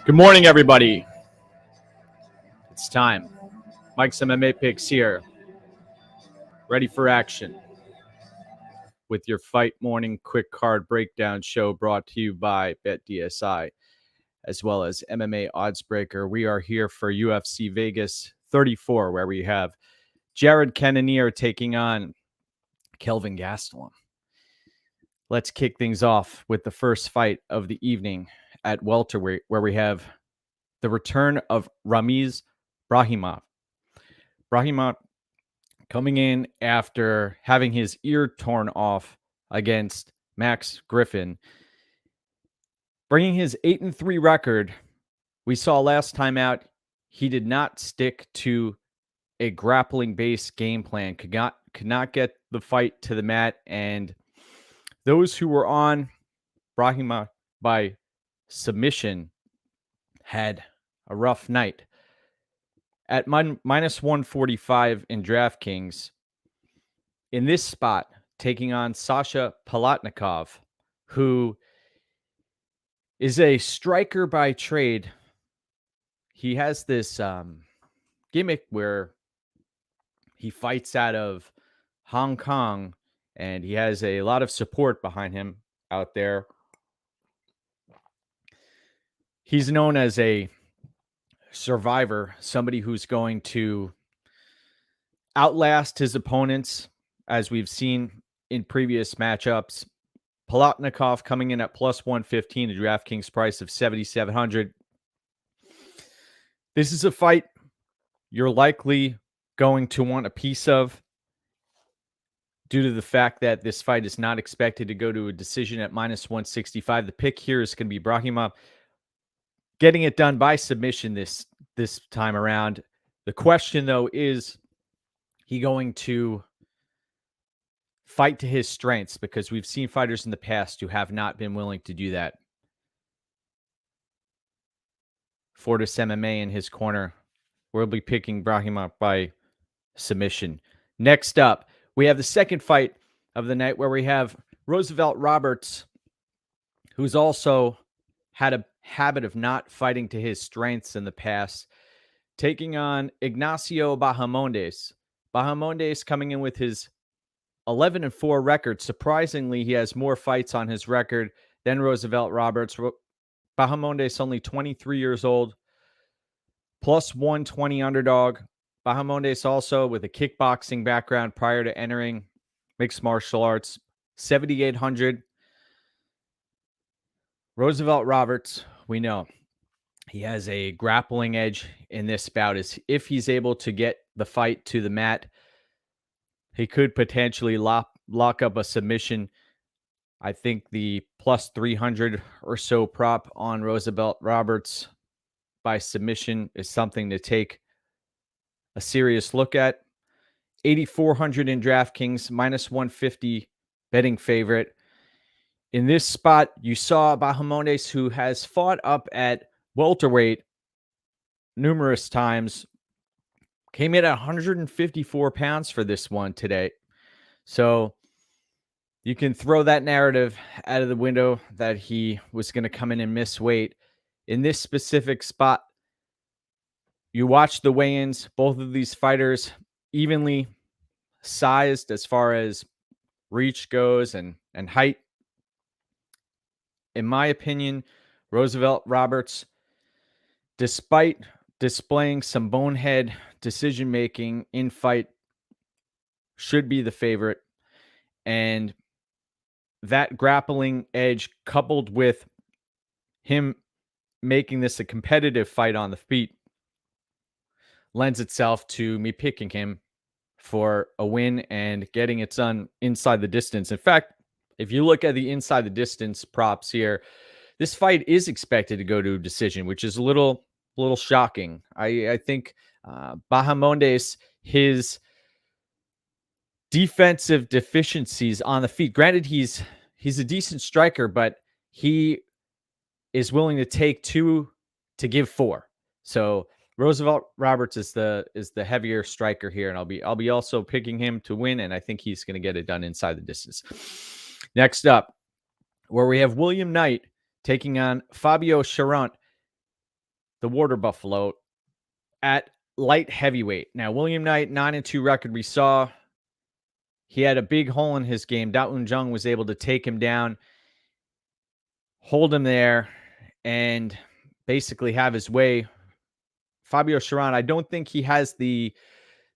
Good morning, everybody. It's time. MikesMMAPicks here, ready for action with your Fight Morning Quick Card Breakdown show brought to you by BetDSI, as well as MMA Oddsbreaker. We are here for UFC Vegas 34, where we have Jared Cannonier taking on Cannonier-Gastelum. Let's kick things off with the first fight of the evening at welterweight, where we have the return of Brahimaj-Palatnikov. Brahimaj coming in after having his ear torn off against Max Griffin, bringing his 8-3 record. We saw last time out, he did not stick to a grappling-based game plan, could not get the fight to the mat, and those who were on Brahimaj by submission had a rough night. At minus 145 in DraftKings, in this spot, taking on Palatnikov, who is a striker by trade. He has this gimmick where he fights out of Hong Kong, and he has a lot of support behind him out there. He's known as a survivor, somebody who's going to outlast his opponents, as we've seen in previous matchups. Palatnikov coming in at plus 115, a DraftKings price of 7,700. This is a fight you're likely going to want a piece of due to the fact that this fight is not expected to go to a decision at minus 165. The pick here is going to be Brahimaj getting it done by submission this time around. The question, though, is he going to fight to his strengths? Because we've seen fighters in the past who have not been willing to do that. Fortis MMA in his corner. We'll be picking Brahimaj by submission. Next up, we have the second fight of the night, where we have Roosevelt Roberts, who's also had a habit of not fighting to his strengths in the past, taking on Bahamondes. Bahamondes coming in with his 11-4 record. Surprisingly, he has more fights on his record than Roosevelt Roberts. Bahamondes only 23 years old, plus 120 underdog. Bahamondes also with a kickboxing background prior to entering mixed martial arts, 7,800. Roosevelt Roberts, we know he has a grappling edge in this bout. Is if he's able to get the fight to the mat, he could potentially lock up a submission. I think the plus 300 or so prop on Roosevelt Roberts by submission is something to take a serious look at. 8,400 in DraftKings, minus 150 betting favorite. In this spot, you saw Bahamondes, who has fought up at welterweight numerous times, came in at 154 pounds for this one today. So you can throw that narrative out of the window that he was going to come in and miss weight. In this specific spot, you watch the weigh-ins, both of these fighters evenly sized as far as reach goes and height. In my opinion, Roosevelt Roberts, despite displaying some bonehead decision-making in fight, should be the favorite. And that grappling edge, coupled with him making this a competitive fight on the feet, lends itself to me picking him for a win and getting it done inside the distance. In fact, if you look at the inside the distance props here, this fight is expected to go to a decision, which is a little shocking. I think Bahamondes, his defensive deficiencies on the feet, granted he's a decent striker, but he is willing to take 2 to give 4. So Roosevelt Roberts is the heavier striker here, and I'll be also picking him to win, and I think he's going to get it done inside the distance. Next up, where we have William Knight taking on Fabio Cherant. the Water Buffalo, at light heavyweight. Now, William Knight, 9-2 record. We saw he had a big hole in his game. Da Un Jung was able to take him down, hold him there, and basically have his way. Fabio Cherant, I don't think he has the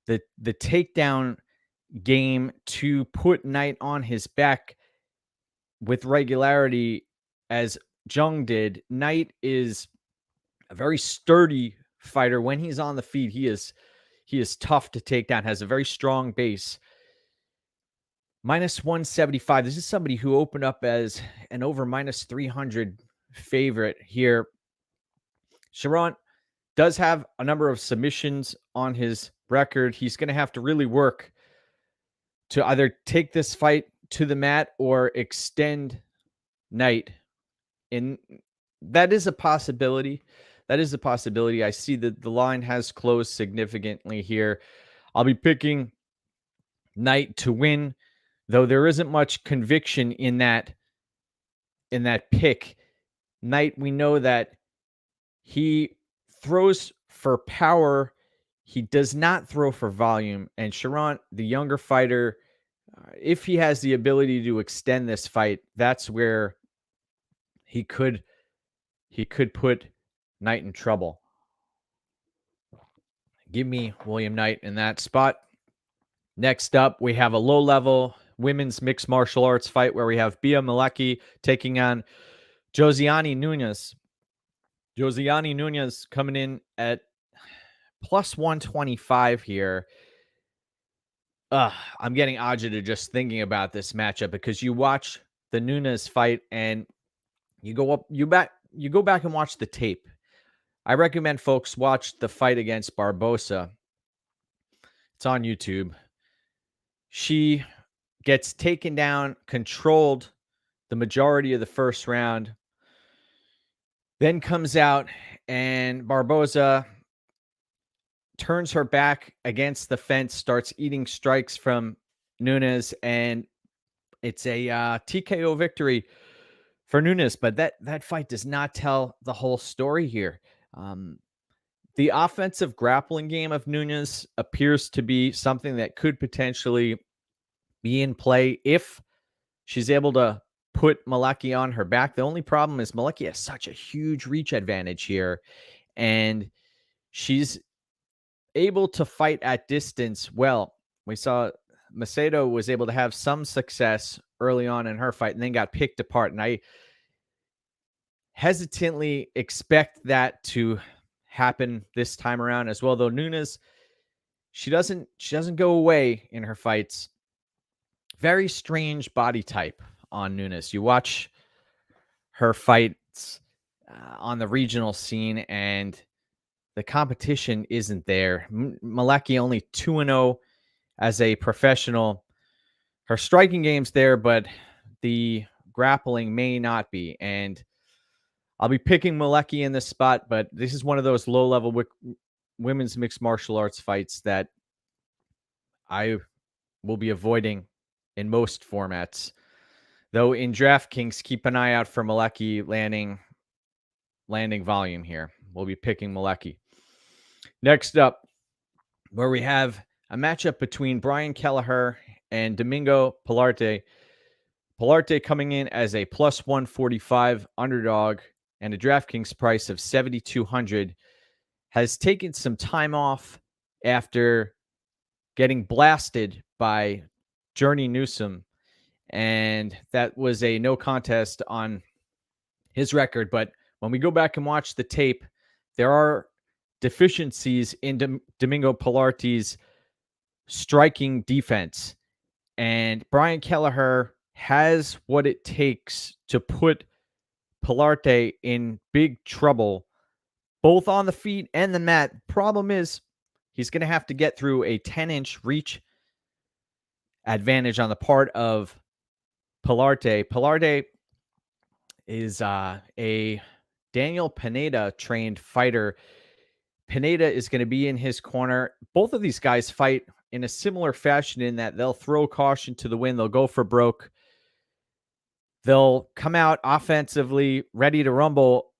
takedown game to put Knight on his back with regularity as Jung did. Knight is a very sturdy fighter. When he's on the feet, he is tough to take down, has a very strong base. -175. This is somebody who opened up as an over -300 favorite here. Cherant does have a number of submissions on his record. He's going to have to really work to either take this fight to the mat or extend Knight. And that is a possibility. That is a possibility. I see that the line has closed significantly here. I'll be picking Knight to win, though there isn't much conviction in that pick. Knight, we know that he throws for power. He does not throw for volume. And Cherant, the younger fighter, if he has the ability to extend this fight, that's where he could put Knight in trouble. Give me William Knight in that spot. Next up, we have a low-level women's mixed martial arts fight where we have Bia Malecki taking on Josiane-Nunes. Josiane-Nunes coming in at +125 here. I'm getting agitated just thinking about this matchup because you watch the Nunes fight and you go back and watch the tape. I recommend folks watch the fight against Barbosa. It's on YouTube. She gets taken down, controlled the majority of the first round, then comes out and Barbosa turns her back against the fence, starts eating strikes from Nunes, and it's a TKO victory for Nunes. But that fight does not tell the whole story here. The offensive grappling game of Nunes appears to be something that could potentially be in play if she's able to put Malecki on her back. The only problem is Malecki has such a huge reach advantage here, and she's able to fight at distance well. We saw Macedo was able to have some success early on in her fight and then got picked apart. And I hesitantly expect that to happen this time around as well. Though Nunes, she doesn't go away in her fights. Very strange body type on Nunes. You watch her fights on the regional scene and the competition isn't there. Malecki only 2-0 as a professional. Her striking game's there, but the grappling may not be. And I'll be picking Malecki in this spot, but this is one of those low-level women's mixed martial arts fights that I will be avoiding in most formats. Though in DraftKings, keep an eye out for Malecki landing volume here. We'll be picking Malecki. Next up, where we have a matchup between Brian Kelleher and Domingo Pilarte. Pilarte coming in as a +145 underdog and a DraftKings price of 7,200, has taken some time off after getting blasted by Journey Newsom, and that was a no contest on his record. But when we go back and watch the tape, there are deficiencies in Domingo Pilarte's striking defense, and Brian Kelleher has what it takes to put Pilarte in big trouble, both on the feet and the mat. Problem is, he's going to have to get through a 10-inch reach advantage on the part of Pilarte. Pilarte is a Daniel Pineda-trained fighter. Pineda is going to be in his corner. Both of these guys fight in a similar fashion in that they'll throw caution to the wind. They'll go for broke. They'll come out offensively, ready to rumble.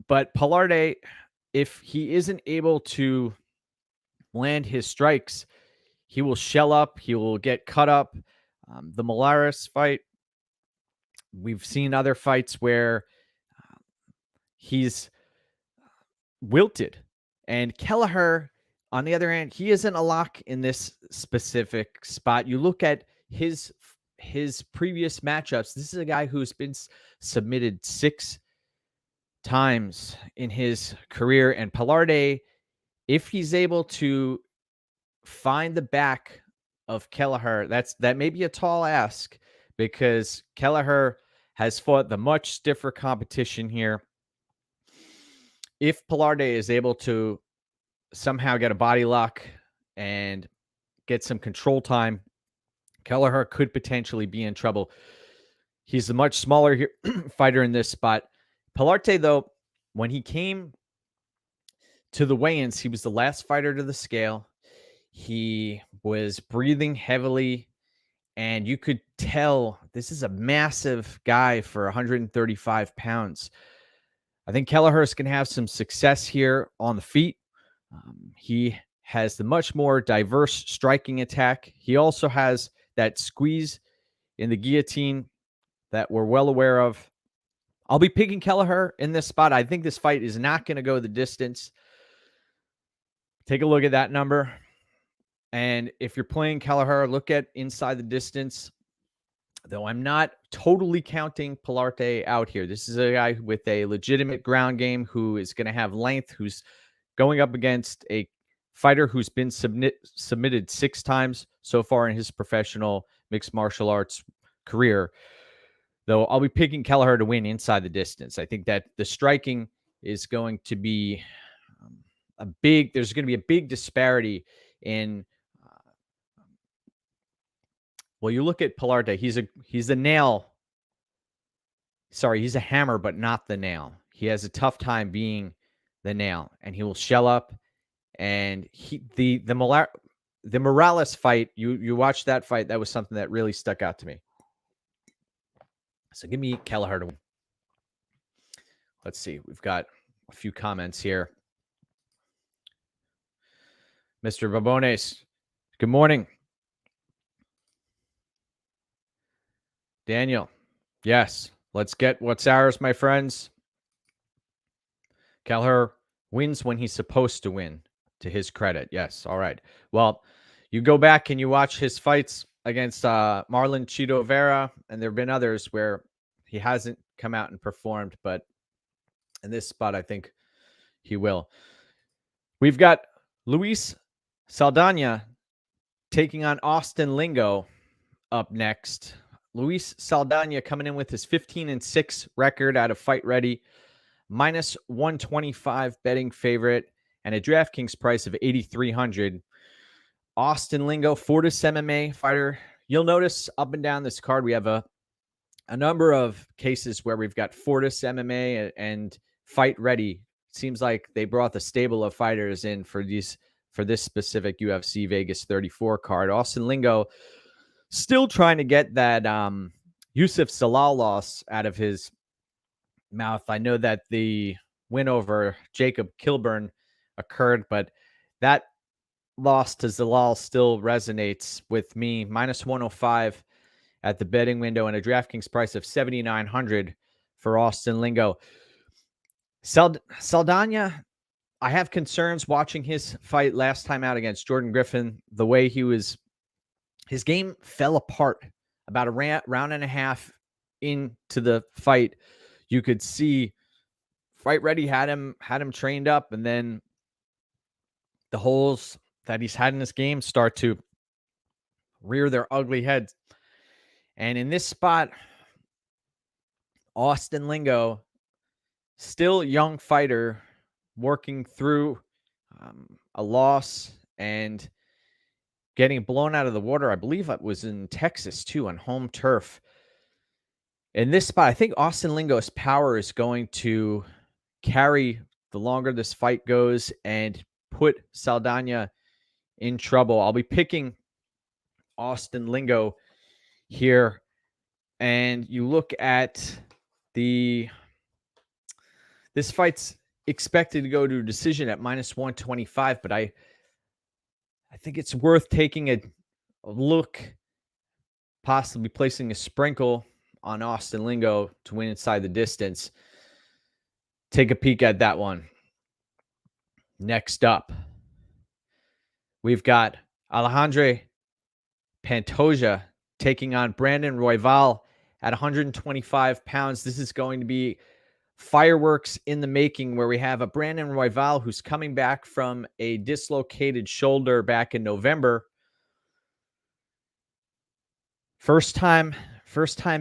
But Pilarte if he isn't able to land his strikes, he will shell up. He will get cut up. The Molares fight, we've seen other fights where he's wilted. And Kelleher, on the other hand, he isn't a lock in this specific spot. You look at his previous matchups. This is a guy who's been submitted 6 times in his career. And Pilarte, if he's able to find the back of Kelleher, that may be a tall ask, because Kelleher has fought the much stiffer competition here. If Pilarte is able to somehow get a body lock and get some control time, Kelleher could potentially be in trouble. He's a much smaller fighter in this spot. Pilarte, though, when he came to the weigh-ins, he was the last fighter to the scale. He was breathing heavily, and you could tell this is a massive guy for 135 pounds. I think Kelleher is going to have some success here on the feet. He has the much more diverse striking attack. He also has that squeeze in the guillotine that we're well aware of. I'll be picking Kelleher in this spot. I think this fight is not going to go the distance. Take a look at that number. And if you're playing Kelleher, look at inside the distance. Though I'm not totally counting Pilarte out here. This is a guy with a legitimate ground game who is going to have length, who's going up against a fighter who's been submitted 6 times so far in his professional mixed martial arts career. Though I'll be picking Kelleher to win inside the distance. I think that the striking is going to be there's going to be a big disparity in. Well, you look at Pilarte, he's a nail. Sorry, he's a hammer, but not the nail. He has a tough time being the nail, and he will shell up. And the Morales fight, you watch that fight, that was something that really stuck out to me. So give me Kelleher to win. Let's see. We've got a few comments here. Mr. Bahamondes, good morning. Daniel, yes, let's get what's ours, my friends. Kelleher wins when he's supposed to win, to his credit. Yes, all right. Well, you go back and you watch his fights against Marlon Chito Vera, and there have been others where he hasn't come out and performed, but in this spot, I think he will. We've got Luis Saldana taking on Austin-Lingo up next. Luis Saldana coming in with his 15-6 record out of Fight Ready, minus 125 betting favorite, and a DraftKings price of 8,300. Austin-Lingo, Fortis MMA fighter. You'll notice up and down this card, we have a number of cases where we've got Fortis MMA and Fight Ready. Seems like they brought the stable of fighters in for this specific UFC Vegas 34 card. Austin-Lingo still trying to get that Yusuf Salal loss out of his mouth. I know that the win over Jacob Kilburn occurred, but that loss to Zalal still resonates with me. Minus 105 at the betting window and a DraftKings price of 7,900 for Austin-Lingo. Saldana, I have concerns watching his fight last time out against Jordan Griffin. The way his game fell apart about a round and a half into the fight. You could see Fight Ready had him trained up, and then the holes that he's had in his game start to rear their ugly heads. And in this spot, Austin-Lingo, still young fighter, working through a loss and getting blown out of the water. I believe it was in Texas, too, on home turf. In this spot, I think Austin-Lingo's power is going to carry the longer this fight goes and put Saldana in trouble. I'll be picking Austin-Lingo here. And you look at this fight's expected to go to a decision at -125, but I think it's worth taking a look, possibly placing a sprinkle on Austin-Lingo to win inside the distance. Take a peek at that one. Next up, we've got Alejandro Pantoja taking on Brandon Royval at 125 pounds. This is going to be fireworks in the making, where we have a Brandon Royval who's coming back from a dislocated shoulder back in November. First time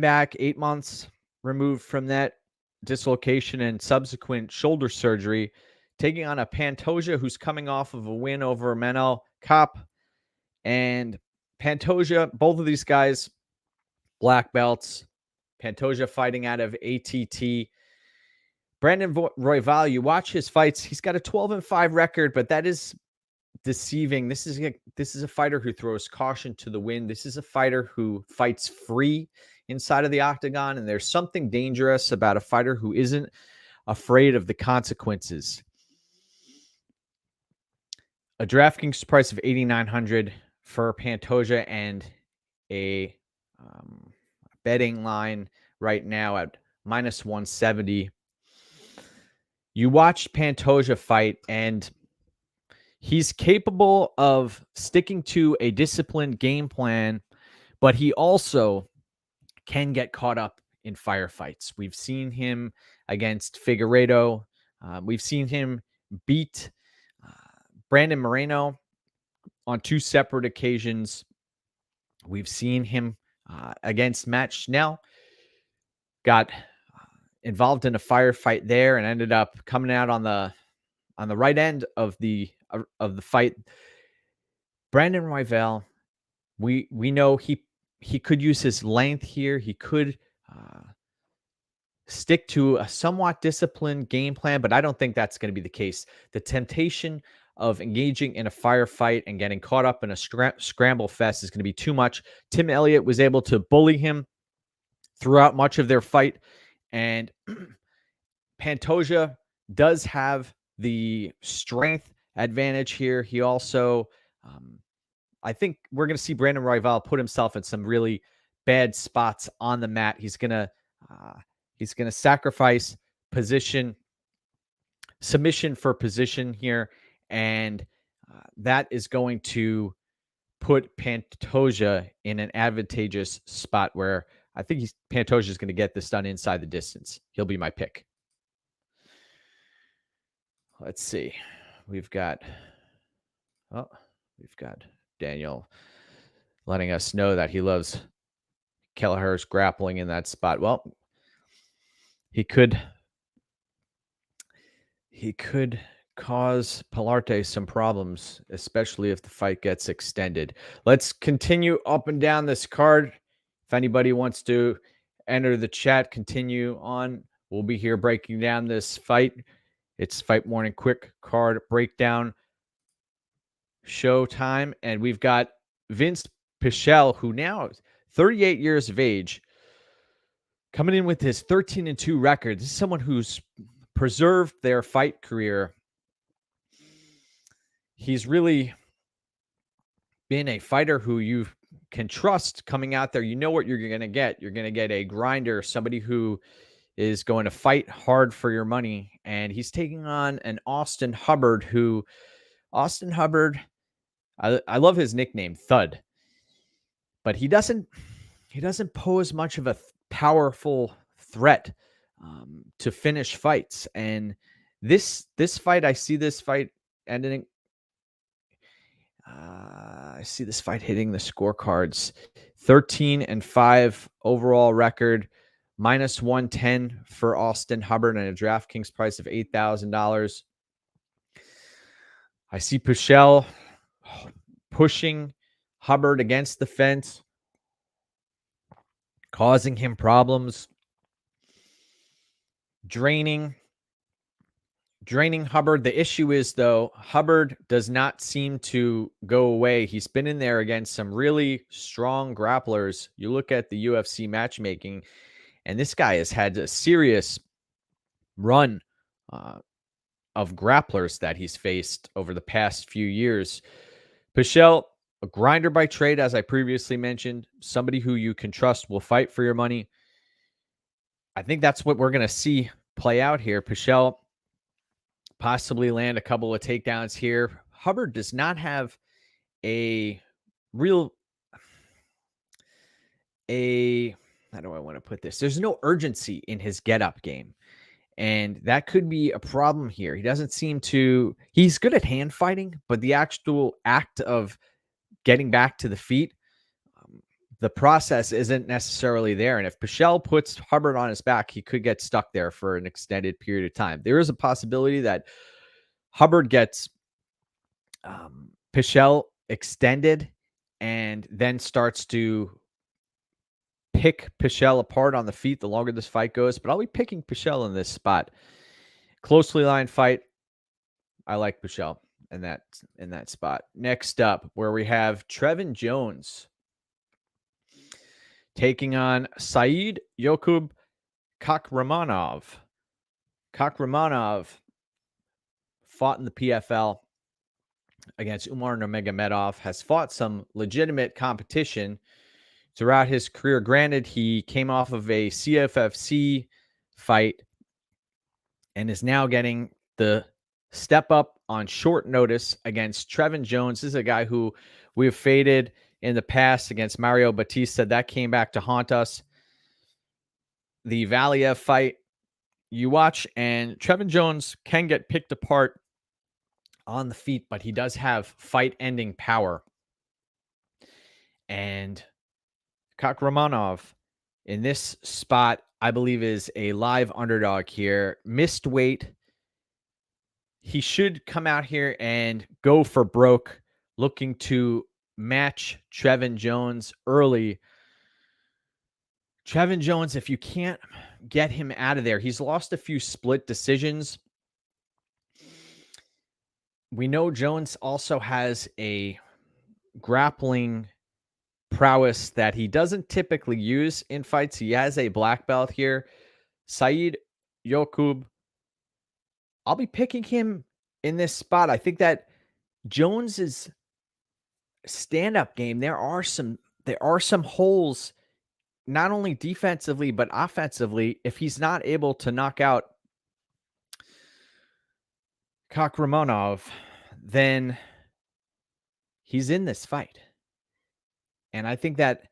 back, 8 months removed from that dislocation and subsequent shoulder surgery, taking on a Pantoja who's coming off of a win over Manel Kape. And Pantoja, both of these guys, black belts. Pantoja fighting out of ATT. Brandon Royval, you watch his fights, he's got a 12-5 record, but that is deceiving. This is a fighter who throws caution to the wind. This is a fighter who fights free inside of the octagon, and there's something dangerous about a fighter who isn't afraid of the consequences. A DraftKings price of $8,900 for Pantoja, and a betting line right now at -170. You watched Pantoja fight, and he's capable of sticking to a disciplined game plan, but he also can get caught up in firefights. We've seen him against Figueiredo. We've seen him beat Brandon Moreno on 2 separate occasions. We've seen him against Matt Schnell. Got involved in a firefight there and ended up coming out on the right end of the fight. Brandon Royval, we know he could use his length here. He could stick to a somewhat disciplined game plan, but I don't think that's going to be the case. The temptation of engaging in a firefight and getting caught up in a scramble fest is going to be too much. Tim Elliott was able to bully him throughout much of their fight, and Pantoja does have the strength advantage here. He also, I think we're going to see Brandon Royval put himself in some really bad spots on the mat. He's going to sacrifice submission for position here, and that is going to put Pantoja in an advantageous spot where I think Pantoja is going to get this done inside the distance. He'll be my pick. Let's see. We've got Daniel letting us know that he loves Kelleher's grappling in that spot. Well, he could cause Pilarte some problems, especially if the fight gets extended. Let's continue up and down this card. If anybody wants to enter the chat, continue on. We'll be here breaking down this fight. It's Fight Morning Quick Card Breakdown showtime. And we've got Vince Pichel, who now is 38 years of age, coming in with his 13-2 record. This is someone who's preserved their fight career. He's really been a fighter who you can trust coming out there. You know what you're going to get. You're going to get a grinder, somebody who is going to fight hard for your money. And he's taking on an Austin Hubbard, I love his nickname, Thud. But he doesn't pose much of a powerful threat to finish fights. And this fight, I see this fight ending. I see this fight hitting the scorecards. 13-5 overall record, -110 for Austin Hubbard, and a DraftKings price of $8,000. I see Pichel pushing Hubbard against the fence, causing him problems, draining Hubbard. The issue is, though, Hubbard does not seem to go away. He's been in there against some really strong grapplers. You look at the UFC matchmaking, and this guy has had a serious run of grapplers that he's faced over the past few years. Pichel, a grinder by trade, as I previously mentioned, somebody who you can trust will fight for your money. I think that's what we're going to see play out here. Pichel possibly land a couple of takedowns here. Hubbard does not have a real, how do I want to put this? There's no urgency in his get-up game. And that could be a problem here. He doesn't seem to, he's good at hand fighting, but the actual act of getting back to the feet, the process isn't necessarily there. And if Pichel puts Hubbard on his back, he could get stuck there for an extended period of time. There is a possibility that Hubbard gets Pichel extended and then starts to pick Pichel apart on the feet the longer this fight goes, but I'll be picking Pichel in this spot. Closely lined fight. I like Pichel in that spot. Next up, where we have Trevin Jones taking on Said Yokub Kakhramonov. Kakhramonov fought in the PFL against Umar Nurmagomedov, has fought some legitimate competition throughout his career. Granted, he came off of a CFFC fight and is now getting the step up on short notice against Trevin Jones. This is a guy who we have faded in the past against Mario Batista. That came back to haunt us. The Valiev fight you watch, and Trevin Jones can get picked apart on the feet, but he does have fight-ending power. And Kakhramonov in this spot, I believe, is a live underdog here. Missed weight. He should come out here and go for broke, looking to match Trevin Jones early. Trevin Jones, if you can't get him out of there, he's lost a few split decisions. We know Jones also has a grappling prowess that he doesn't typically use in fights. He has a black belt here. Said Yokub, I'll be picking him in this spot. I think that Jones's stand-up game, there are some holes, not only defensively but offensively. If he's not able to knock out Kakhramonov, then he's in this fight. And I think that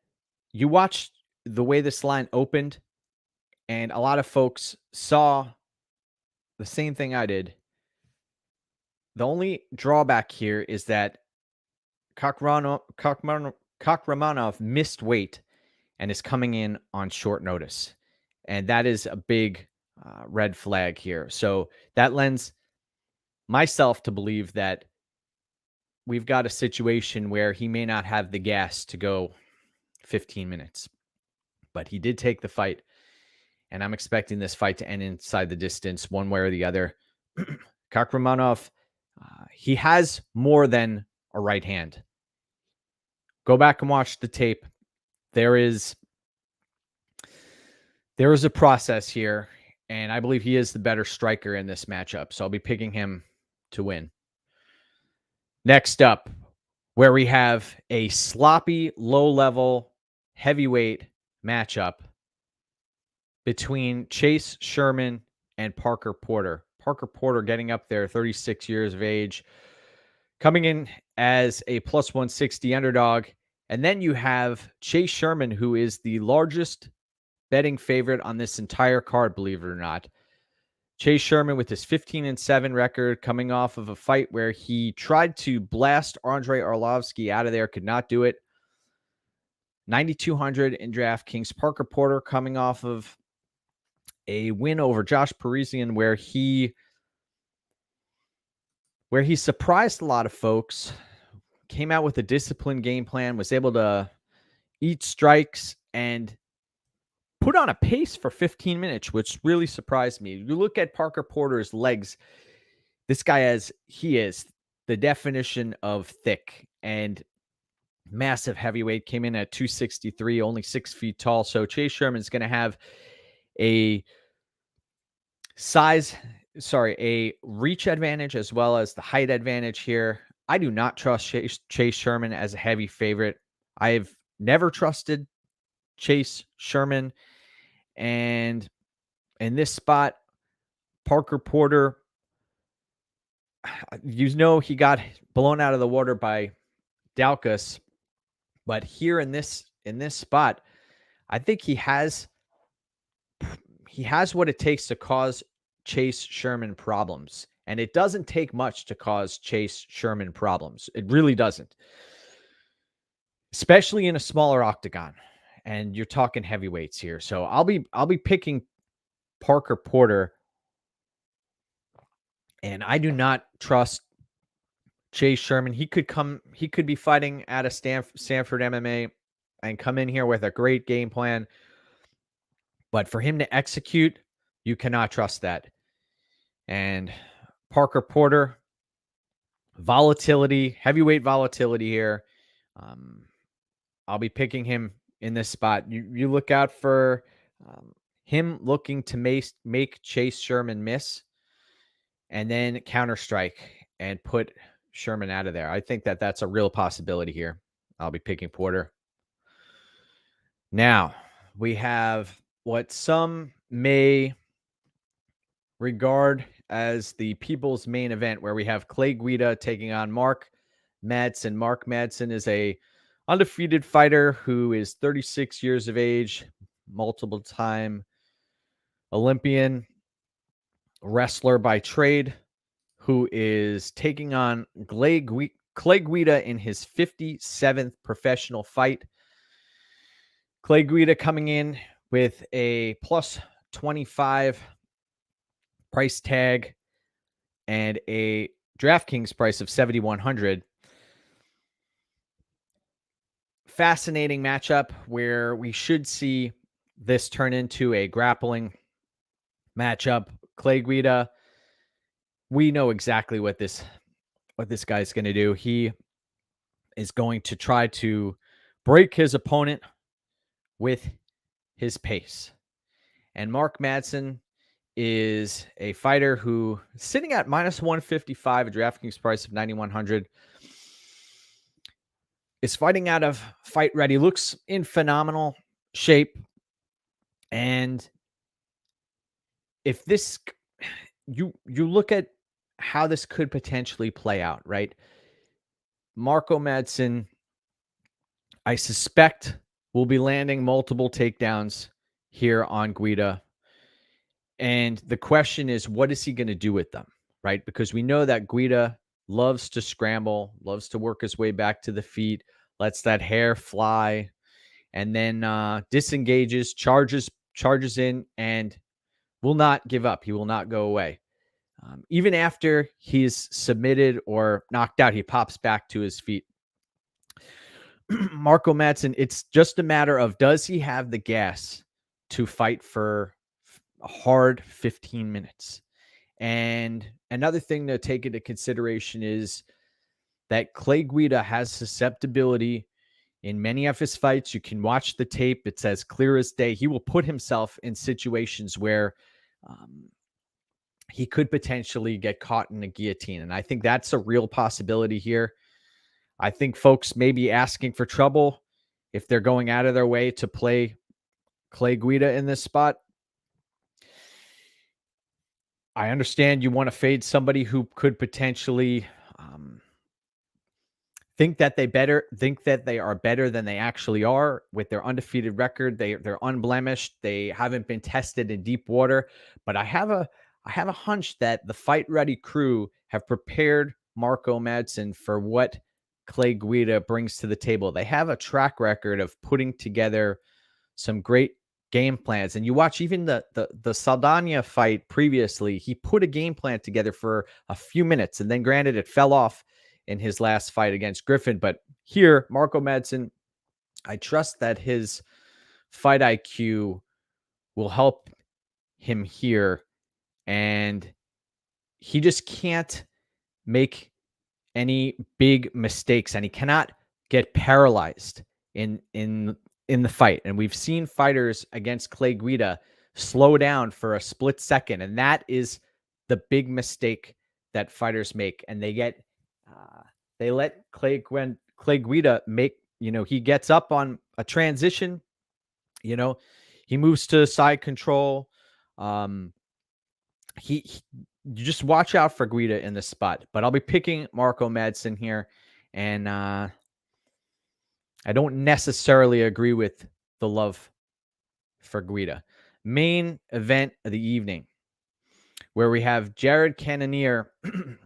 you watched the way this line opened, and a lot of folks saw the same thing I did. The only drawback here is that Kakhramonov missed weight and is coming in on short notice. And that is a big red flag here. So that lends myself to believe that we've got a situation where he may not have the gas to go 15 minutes. But he did take the fight, and I'm expecting this fight to end inside the distance one way or the other. Kakhramonov, he has more than a right hand. Go back and watch the tape. There is a process here, and I believe he is the better striker in this matchup. So I'll be picking him to win. Next up, where we have a sloppy, low-level heavyweight matchup between Chase Sherman and Parker Porter. Parker Porter getting up there, 36 years of age, coming in as a plus 160 underdog. And then you have Chase Sherman, who is the largest betting favorite on this entire card, believe it or not. Chase Sherman with his 15-7 record, coming off of a fight where he tried to blast Andrei Arlovsky out of there, could not do it. 9,200 in DraftKings. Parker Porter coming off of a win over Josh Parisian where he surprised a lot of folks, came out with a disciplined game plan, was able to eat strikes and put on a pace for 15 minutes, which really surprised me. You look at Parker Porter's legs, this guy he is the definition of thick and massive heavyweight, came in at 263, only 6 feet tall. So Chase Sherman's going to have a size a reach advantage as well as the height advantage here. I do not trust Chase Sherman as a heavy favorite. I've never trusted Chase Sherman. And in this spot, Parker Porter, he got blown out of the water by Daukaus. But here in this spot, I think he has what it takes to cause Chase Sherman problems. And it doesn't take much to cause Chase Sherman problems. It really doesn't. Especially in a smaller octagon. And you're talking heavyweights here. So I'll be picking Parker Porter. And I do not trust Chase Sherman. He could be fighting at a Stanford MMA and come in here with a great game plan. But for him to execute, you cannot trust that. And Parker Porter, heavyweight volatility here. I'll be picking him in this spot. You look out for him looking to make Chase Sherman miss and then counter strike and put Sherman out of there. I think that that's a real possibility here. I'll be picking Porter. Now, we have what some may regard as the people's main event, where we have Clay Guida taking on Mark Madsen. Mark Madsen is a undefeated fighter who is 36 years of age, multiple-time Olympian, wrestler by trade, who is taking on Clay Guida in his 57th professional fight. Clay Guida coming in with a plus 25 price tag and a DraftKings price of 7,100. Fascinating matchup where we should see this turn into a grappling matchup. Clay Guida, we know exactly what this guy's going to do. He is going to try to break his opponent with his pace. And Mark Madsen is a fighter who is sitting at minus 155, a DraftKings price of 9,100. Is fighting out of Fight Ready, looks in phenomenal shape. And if this, you look at how this could potentially play out, right? Marco Madsen, I suspect, will be landing multiple takedowns here on Guida. And the question is, what is he going to do with them, right? Because we know that Guida loves to scramble, loves to work his way back to the feet, lets that hair fly, and then disengages, charges in, and will not give up. He will not go away. Even after he's submitted or knocked out, he pops back to his feet. Marco Madsen, it's just a matter of, does he have the gas to fight for a hard 15 minutes? And another thing to take into consideration is that Clay Guida has susceptibility in many of his fights. You can watch the tape. It's as clear as day. He will put himself in situations where he could potentially get caught in a guillotine. And I think that's a real possibility here. I think folks may be asking for trouble if they're going out of their way to play Clay Guida in this spot. I understand you want to fade somebody who could potentially think that they are better than they actually are with their undefeated record. They're unblemished. They haven't been tested in deep water. But I have a hunch that the Fight Ready crew have prepared Marco Madsen for what Clay Guida brings to the table. They have a track record of putting together some great game plans. And you watch even the Saldana fight previously, he put a game plan together for a few minutes, and then granted it fell off in his last fight against Griffin. But here, Marco Madsen, I trust that his fight IQ will help him here. And he just can't make any big mistakes, and he cannot get paralyzed in the fight. And we've seen fighters against Clay Guida slow down for a split second, and that is the big mistake that fighters make, and they let Clay Guida make, he gets up on a transition, he moves to side control. You just watch out for Guida in this spot, but I'll be picking Marco Madsen here, and I don't necessarily agree with the love for Guida. Main event of the evening, where we have Jared Cannonier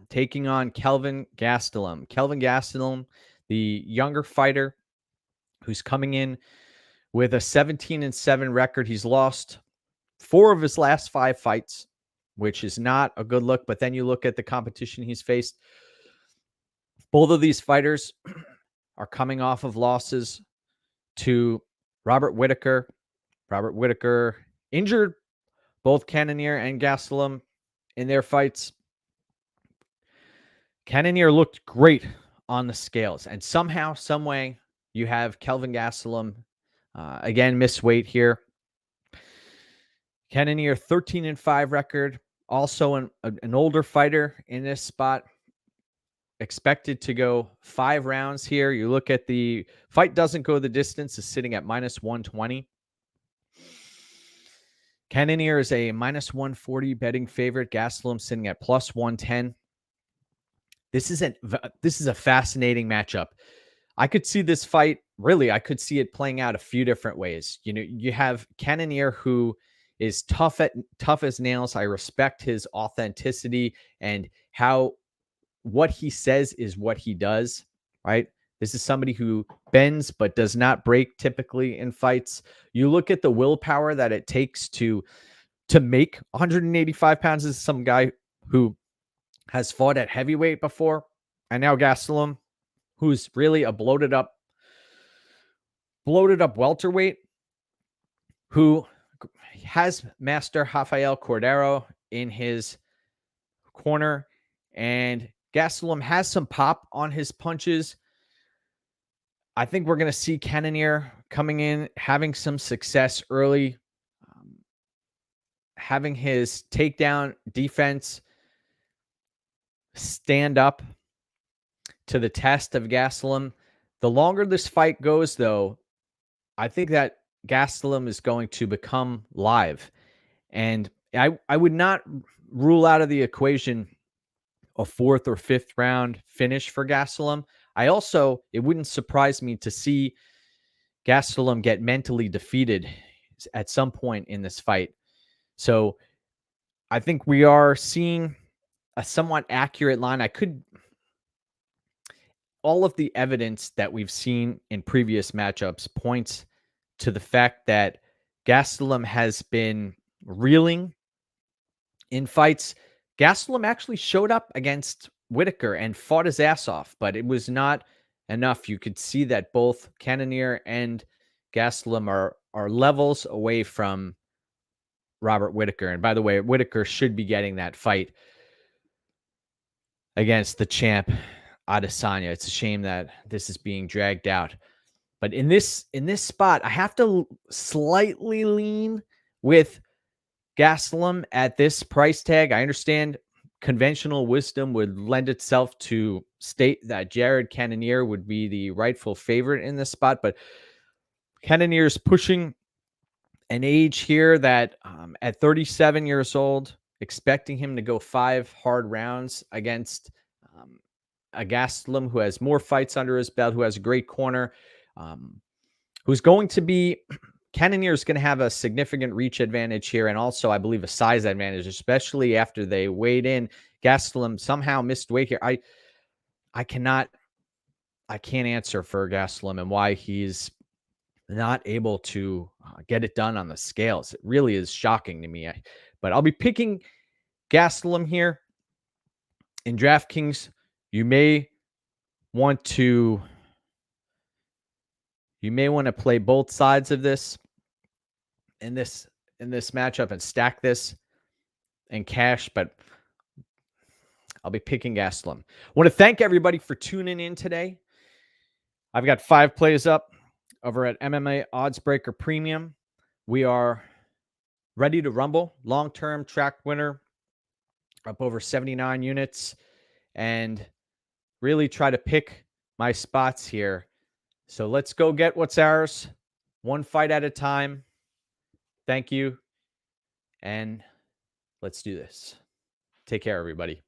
taking on Kelleher-Gastelum. Kelleher-Gastelum, the younger fighter who's coming in with a 17-7 record. He's lost 4 of his last 5 fights, which is not a good look. But then you look at the competition he's faced. Both of these fighters are coming off of losses to Robert Whittaker. Robert Whittaker injured both Cannonier and Gastelum in their fights. Cannonier looked great on the scales, and somehow, some way, you have Kelleher-Gastelum again miss weight here. Cannonier 13-5 record, also an older fighter in this spot, expected to go 5 rounds here. You look at the fight doesn't go the distance, is sitting at -120. Cannonier is a -140 betting favorite. Gastelum sitting at +110. This is a fascinating matchup. I could see this fight, really, I could see it playing out a few different ways. You have Cannonier, who is tough as nails. I respect his authenticity and what he says is what he does, right? This is somebody who bends but does not break typically in fights. You look at the willpower that it takes to make 185 pounds. This is some guy who has fought at heavyweight before. And now Gastelum, who's really a bloated up welterweight, who has Master Rafael Cordero in his corner. And Gastelum has some pop on his punches. I think we're going to see Cannonier coming in, having some success early, having his takedown defense stand up to the test of Gastelum. The longer this fight goes, though, I think that Gastelum is going to become live. And I would not rule out of the equation a 4th or 5th round finish for Gastelum. It wouldn't surprise me to see Gastelum get mentally defeated at some point in this fight. So I think we are seeing a somewhat accurate line. All of the evidence that we've seen in previous matchups points to the fact that Gastelum has been reeling in fights. Gastelum actually showed up against Whittaker and fought his ass off, but it was not enough. You could see that both Cannonier and Gastelum are levels away from Robert Whittaker. And by the way, Whittaker should be getting that fight against the champ Adesanya. It's a shame that this is being dragged out. But in this spot, I have to slightly lean with Gastelum at this price tag. I understand conventional wisdom would lend itself to state that Jared Cannonier would be the rightful favorite in this spot, but Cannonier is pushing an age here that at 37 years old, expecting him to go 5 hard rounds against a Gastelum who has more fights under his belt, who has a great corner, who's going to be Cannonier is going to have a significant reach advantage here, and also, I believe, a size advantage, especially after they weighed in. Gastelum somehow missed weight here. I can't answer for Gastelum and why he's not able to get it done on the scales. It really is shocking to me. But I'll be picking Gastelum here. In DraftKings, you may want to play both sides of this in this matchup and stack this and cash, but I'll be picking Gastelum. I want to thank everybody for tuning in today. I've got 5 plays up over at MMA Oddsbreaker Premium. We are ready to rumble. Long-term track winner up over 79 units, and really try to pick my spots here. So let's go get what's ours, one fight at a time. Thank you, and let's do this. Take care, everybody.